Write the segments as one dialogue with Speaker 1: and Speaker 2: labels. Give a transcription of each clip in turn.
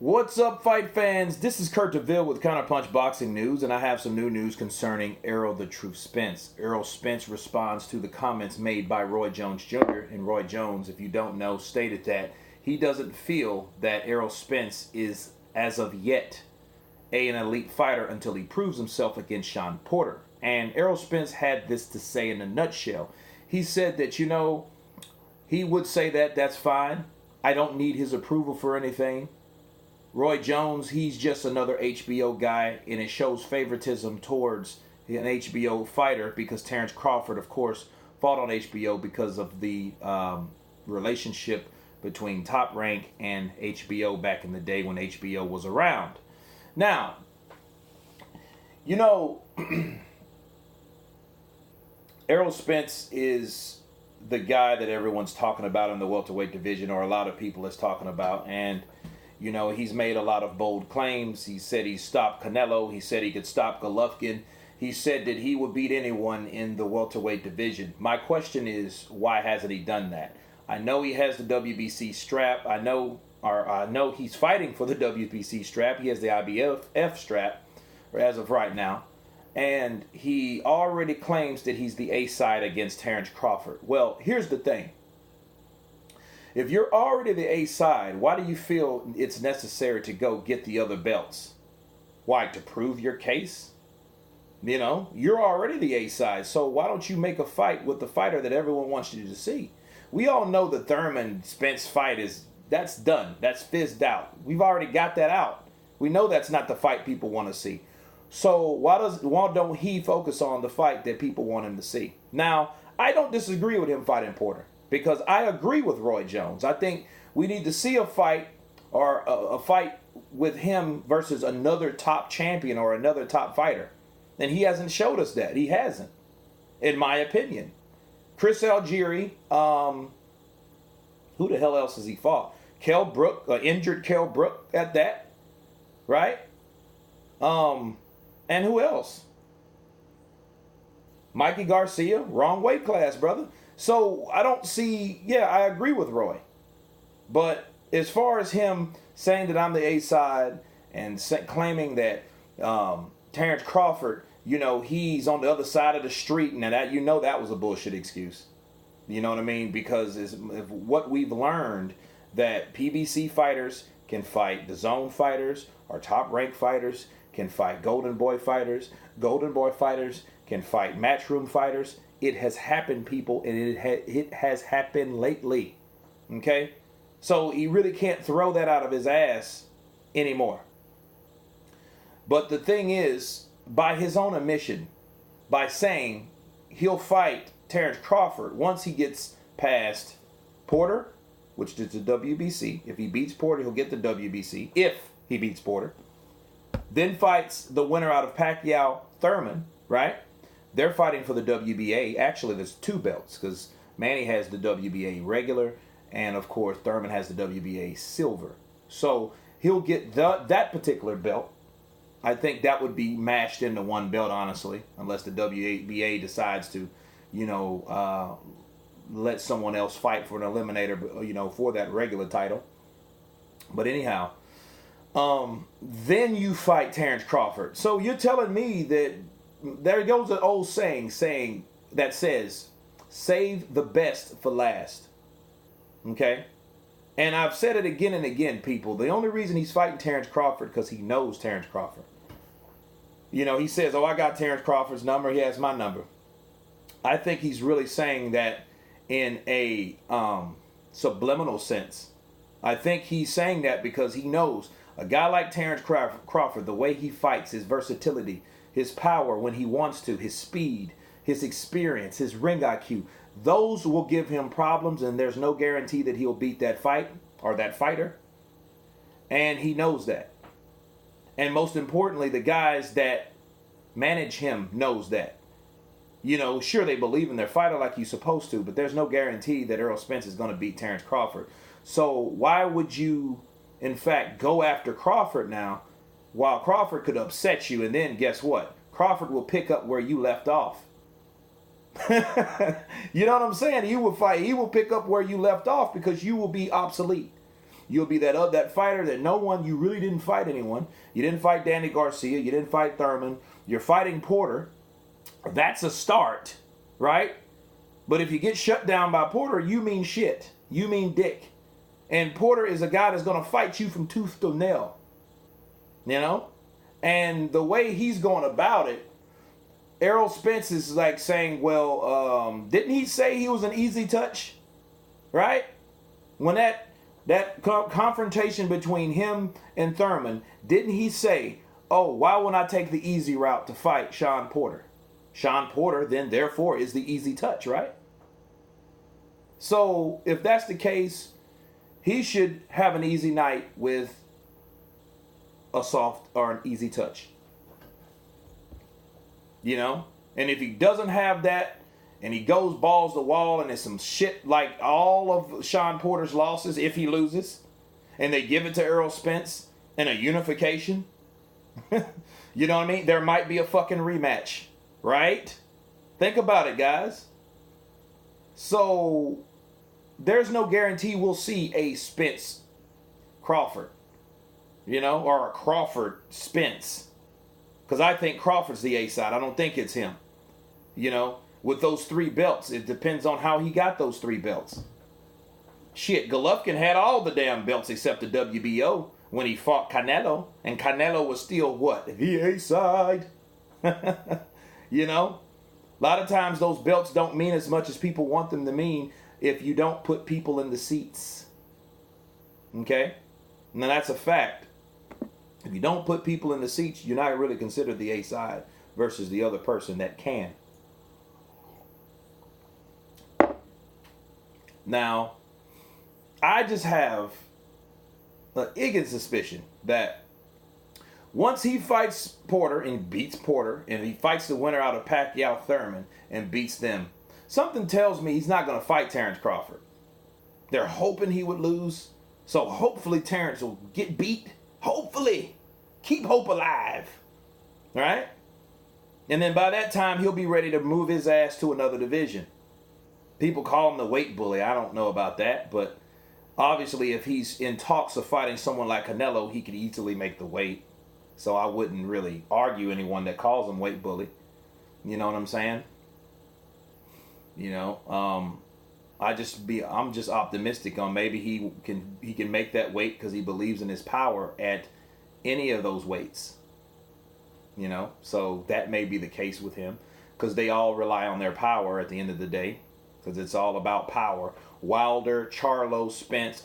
Speaker 1: What's up, fight fans? This is Kurt DeVille with Counterpunch Boxing News, and I have some new news concerning Errol the Truth Spence. Errol Spence responds to the comments made by Roy Jones Jr., and Roy Jones, if you don't know, stated that he doesn't feel that Errol Spence is, as of yet, an elite fighter until he proves himself against Shawn Porter. And Errol Spence had this to say in a nutshell. He said that, he would say that that's fine. I don't need his approval for anything. Roy Jones, he's just another HBO guy, and it shows favoritism towards an HBO fighter because Terrence Crawford, of course, fought on HBO because of the relationship between Top Rank and HBO back in the day when HBO was around. Now, Errol Spence is the guy that everyone's talking about in the welterweight division, or a lot of people is talking about, and he's made a lot of bold claims. He said he stopped Canelo. He said he could stop Golovkin. He said that he would beat anyone in the welterweight division. My question is, why hasn't he done that? I know he has the WBC strap. I know he's fighting for the WBC strap. He has the IBF strap, as of right now. And he already claims that he's the A-side against Terrence Crawford. Well, here's the thing. If you're already the A-side, why do you feel it's necessary to go get the other belts? Why, to prove your case? You're already the A-side, so why don't you make a fight with the fighter that everyone wants you to see? We all know the Thurman-Spence fight that's done. That's fizzed out. We've already got that out. We know that's not the fight people want to see. So why don't he focus on the fight that people want him to see? Now, I don't disagree with him fighting Porter, because I agree with Roy Jones. I think we need to see a fight, or a fight with him versus another top champion or another top fighter. And he hasn't showed us that. He hasn't, in my opinion. Chris Algieri, who the hell else has he fought? Kell Brook, injured Kell Brook at that, right? And who else? Mikey Garcia, wrong weight class, brother. So I don't see, I agree with Roy. But as far as him saying that I'm the A-side and claiming that Terrence Crawford, he's on the other side of the street, and that was a bullshit excuse. You know what I mean? Because it's what we've learned, that PBC fighters can fight the zone fighters, or top rank fighters can fight Golden Boy fighters. Golden Boy fighters can fight Matchroom fighters. It has happened, people, and it has happened lately. Okay? So he really can't throw that out of his ass anymore. But the thing is, by his own admission, by saying he'll fight Terrence Crawford once he gets past Porter, which is the WBC. If he beats Porter, he'll get the WBC. If he beats Porter. Then fights the winner out of Pacquiao-Thurman, right? They're fighting for the WBA. Actually, there's two belts, because Manny has the WBA regular, and of course, Thurman has the WBA silver. So he'll get that particular belt. I think that would be mashed into one belt, honestly, unless the WBA decides to, let someone else fight for an eliminator, for that regular title. But anyhow, then you fight Terrence Crawford. So you're telling me that there goes an old saying that says, save the best for last. Okay? And I've said it again and again, people. The only reason he's fighting Terrence Crawford because he knows Terrence Crawford. He says, I got Terrence Crawford's number. He has my number. I think he's really saying that in a subliminal sense. I think he's saying that because he knows a guy like Terrence Crawford, the way he fights, his versatility, his power when he wants to, his speed, his experience, his ring IQ, those will give him problems, and there's no guarantee that he'll beat that fight or that fighter. And he knows that. And most importantly, the guys that manage him knows that. Sure, they believe in their fighter like you're supposed to, but there's no guarantee that Errol Spence is going to beat Terrence Crawford. So why would you, in fact, go after Crawford now, while Crawford could upset you, and then guess what? Crawford will pick up where you left off. You know what I'm saying? He will fight. He will pick up where you left off because you will be obsolete. You'll be that fighter that you really didn't fight anyone. You didn't fight Danny Garcia. You didn't fight Thurman. You're fighting Porter. That's a start, right? But if you get shut down by Porter, you mean shit. You mean dick. And Porter is a guy that's going to fight you from tooth to nail. You know? And the way he's going about it, Errol Spence is like saying, well, didn't he say he was an easy touch? Right? When that confrontation between him and Thurman, didn't he say, oh, why wouldn't I take the easy route to fight Sean Porter? Sean Porter then therefore is the easy touch, right? So if that's the case, he should have an easy night with a soft or an easy touch. You know? And if he doesn't have that, and he goes balls to wall, and it's some shit like all of Sean Porter's losses, if he loses, and they give it to Errol Spence in a unification, you know what I mean? There might be a fucking rematch, right? Think about it, guys. So, there's no guarantee we'll see a Spence Crawford, you know, or a Crawford Spence. Because I think Crawford's the A side. I don't think it's him, you know. With those 3 belts, it depends on how he got those 3 belts. Shit, Golovkin had all the damn belts except the WBO when he fought Canelo. And Canelo was still what? The A side. You know? A lot of times those belts don't mean as much as people want them to mean if you don't put people in the seats. Okay? Now that's a fact. If you don't put people in the seats, you're not really considered the A side versus the other person that can. Now, I just have an iggin suspicion that once he fights Porter and beats Porter, and he fights the winner out of Pacquiao Thurman and beats them, something tells me he's not going to fight Terrence Crawford. They're hoping he would lose, so hopefully Terrence will get beat. Hopefully. Keep hope alive. Right? And then by that time, he'll be ready to move his ass to another division. People call him the weight bully. I don't know about that, but obviously if he's in talks of fighting someone like Canelo, he could easily make the weight. So I wouldn't really argue anyone that calls him weight bully. You know what I'm saying? You know, I'm just optimistic on maybe he can make that weight because he believes in his power at any of those weights. You know, so that may be the case with him because they all rely on their power at the end of the day. Because it's all about power. Wilder, Charlo, Spence,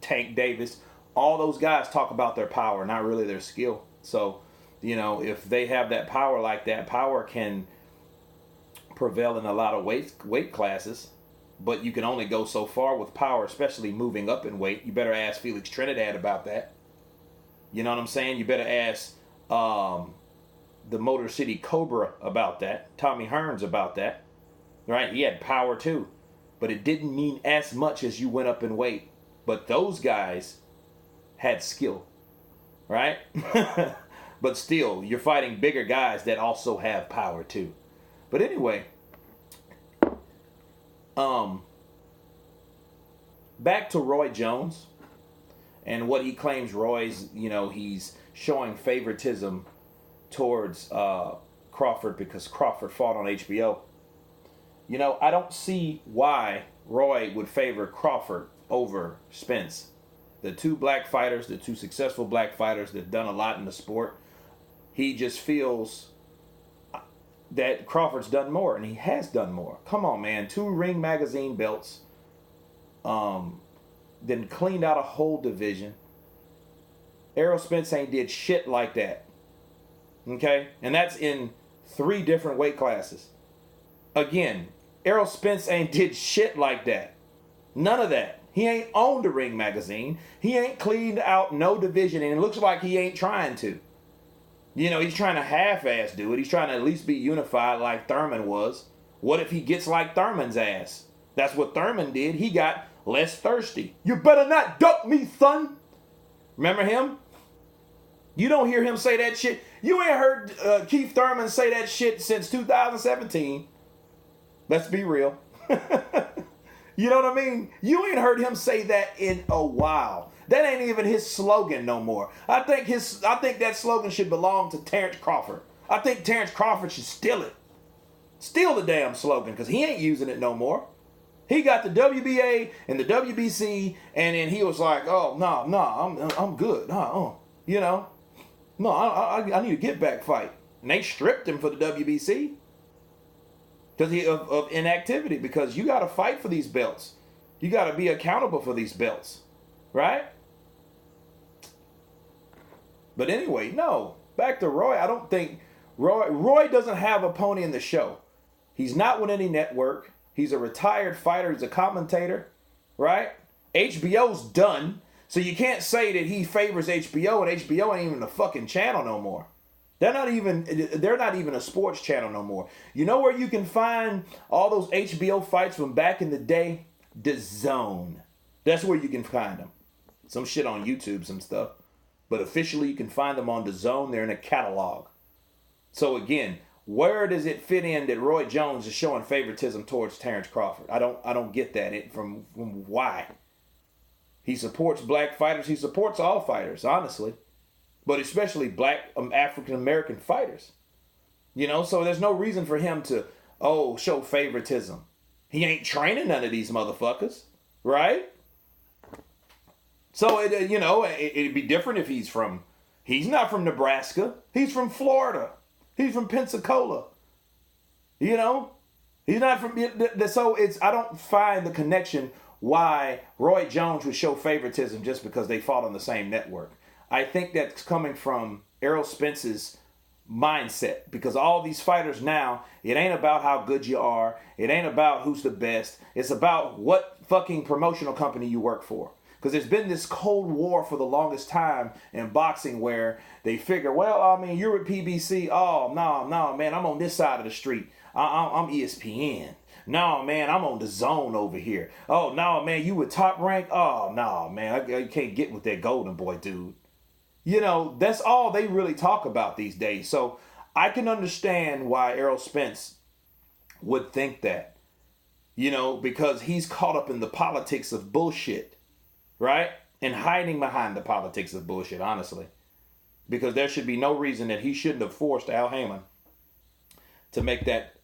Speaker 1: Tank Davis, all those guys talk about their power, not really their skill. So, you know, if they have that power like that, power can prevail in a lot of weight classes. But you can only go so far with power, especially moving up in weight. You better ask Felix Trinidad about that. You know what I'm saying? You better ask the Motor City Cobra about that. Tommy Hearns about that. Right? He had power too. But it didn't mean as much as you went up in weight. But those guys had skill. Right? But still, you're fighting bigger guys that also have power too. But anyway, back to Roy Jones and what he claims Roy's, you know, he's showing favoritism towards Crawford because Crawford fought on HBO. You know, I don't see why Roy would favor Crawford over Spence. The 2 black fighters, the 2 successful black fighters that have done a lot in the sport. He just feels that Crawford's done more, and he has done more. Come on, man. 2 Ring Magazine belts. Then cleaned out a whole division. Errol Spence ain't did shit like that. Okay? And that's in 3 different weight classes. Again, Errol Spence ain't did shit like that. None of that. He ain't owned a Ring Magazine. He ain't cleaned out no division, and it looks like he ain't trying to. You know, he's trying to half-ass do it. He's trying to at least be unified like Thurman was. What if he gets like Thurman's ass? That's what Thurman did. He got less thirsty. You better not duck me, son. Remember him? You don't hear him say that shit. You ain't heard Keith Thurman say that shit since 2017. Let's be real. You know what I mean? You ain't heard him say that in a while. That ain't even his slogan no more. I think that slogan should belong to Terrence Crawford. I think Terrence Crawford should steal it. Steal the damn slogan, because he ain't using it no more. He got the WBA and the WBC, and then he was like, "Oh no, I'm good, you know, no, I need a get back fight." And they stripped him for the WBC because of inactivity. Because you got to fight for these belts, you got to be accountable for these belts, right? But anyway, no. Back to Roy. I don't think Roy doesn't have a pony in the show. He's not with any network. He's a retired fighter. He's a commentator, right? HBO's done. So you can't say that he favors HBO, and HBO ain't even a fucking channel no more. They're not even a sports channel no more. You know where you can find all those HBO fights from back in the day? DAZN. That's where you can find them. Some shit on YouTube, some stuff. But officially you can find them on DAZN. They're in a catalog. So again, where does it fit in that Roy Jones is showing favoritism towards Terrence Crawford? I don't get that. From why? He supports black fighters. He supports all fighters, honestly. But especially black African American fighters. You know, so there's no reason for him to, show favoritism. He ain't training none of these motherfuckers, right? So, it'd be different if he's not from Nebraska. He's from Florida. He's from Pensacola. You know? He's not from... So, I don't find the connection why Roy Jones would show favoritism just because they fought on the same network. I think that's coming from Errol Spence's mindset, because all these fighters now, it ain't about how good you are. It ain't about who's the best. It's about what fucking promotional company you work for. Because there's been this cold war for the longest time in boxing where they figure, you're at PBC. Oh, no, man, I'm on this side of the street. I'm ESPN. No, man, I'm on the zone over here. Oh, no, man, you with Top Rank? Oh, no, man, I can't get with that Golden Boy, dude. You know, that's all they really talk about these days. So I can understand why Errol Spence would think that, because he's caught up in the politics of bullshit, right? And hiding behind the politics of bullshit, honestly. Because there should be no reason that he shouldn't have forced Al Haymon to make that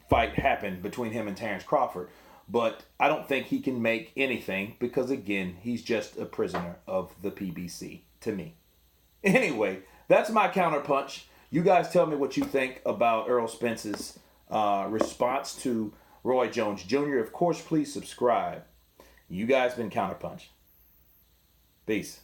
Speaker 1: fight happen between him and Terrence Crawford. But I don't think he can make anything because, again, he's just a prisoner of the PBC to me. Anyway, that's my counterpunch. You guys tell me what you think about Errol Spence's response to Roy Jones Jr. Of course, please subscribe. You guys been Counterpunch. Peace.